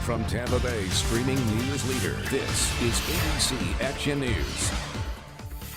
From Tampa Bay streaming news leader, this is ABC Action News.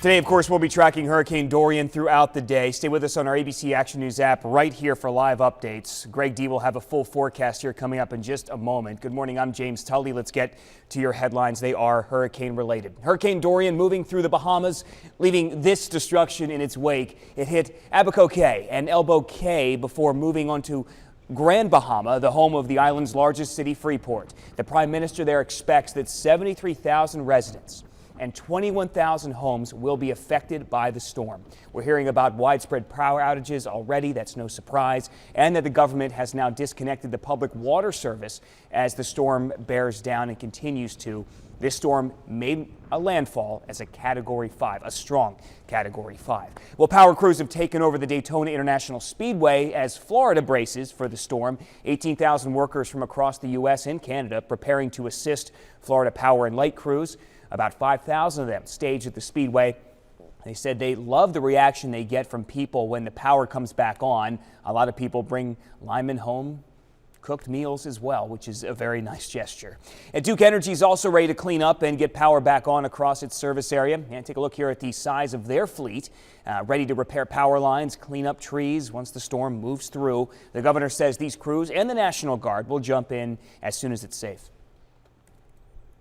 Today, of course, we'll be tracking Hurricane Dorian throughout the day. Stay with us on our ABC Action News app right here for live updates. Greg D will have a full forecast here coming up in just a moment. Good morning, I'm James Tully. Let's get to your headlines. They are hurricane related. Hurricane Dorian moving through the Bahamas, leaving this destruction in its wake. It hit Evacuation and Elbow Cay before moving on to Grand Bahama, the home of the island's largest city, Freeport. The prime minister there expects that 73,000 residents and 21,000 homes will be affected by the storm. We're hearing about widespread power outages already. That's no surprise. And that the government has now disconnected the public water service as the storm bears down and continues to. This storm made a landfall as a Category 5, a strong Category 5. Well, power crews have taken over the Daytona International Speedway as Florida braces for the storm. 18,000 workers from across the U.S. and Canada preparing to assist Florida Power and Light crews. About 5,000 of them staged at the Speedway. They said they love the reaction they get from people when the power comes back on. A lot of people bring linemen home cooked meals as well, which is a very nice gesture. And Duke Energy is also ready to clean up and get power back on across its service area. And take a look here at the size of their fleet, ready to repair power lines, clean up trees once the storm moves through. The governor says these crews and the National Guard will jump in as soon as it's safe.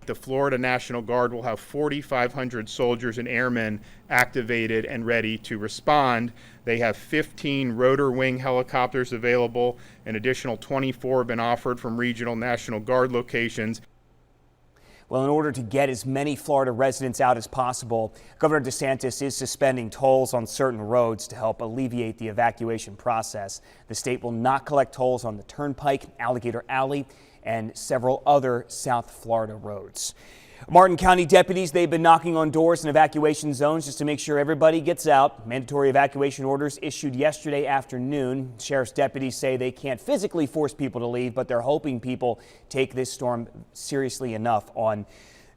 The Florida National Guard will have 4,500 soldiers and airmen activated and ready to respond. They have 15 rotor wing helicopters available. An additional 24 have been offered from regional National Guard locations. Well, in order to get as many Florida residents out as possible, Governor DeSantis is suspending tolls on certain roads to help alleviate the evacuation process. The state will not collect tolls on the Turnpike, Alligator Alley, and several other South Florida roads. Martin County deputies, they've been knocking on doors in evacuation zones just to make sure everybody gets out. Mandatory evacuation orders issued yesterday afternoon. Sheriff's deputies say they can't physically force people to leave, but they're hoping people take this storm seriously enough on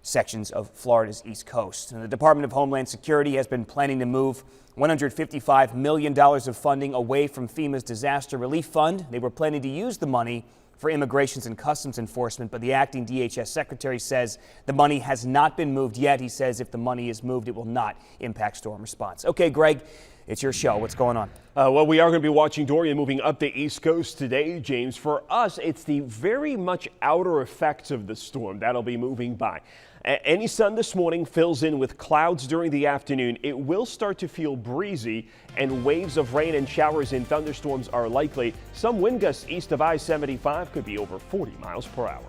sections of Florida's East Coast. And the Department of Homeland Security has been planning to move $155 million of funding away from FEMA's disaster relief fund. They were planning to use the money for Immigrations and Customs Enforcement, but the acting DHS secretary says the money has not been moved yet. He says if the money is moved, it will not impact storm response. Okay, Greg, it's your show. What's going on? Well, we are going to be watching Dorian moving up the East Coast today, James. For us, it's the very much outer effects of the storm that'll be moving by. Any sun this morning fills in with clouds during the afternoon. It will start to feel breezy, and waves of rain and showers and thunderstorms are likely. Some wind gusts east of I-75 could be over 40 miles per hour.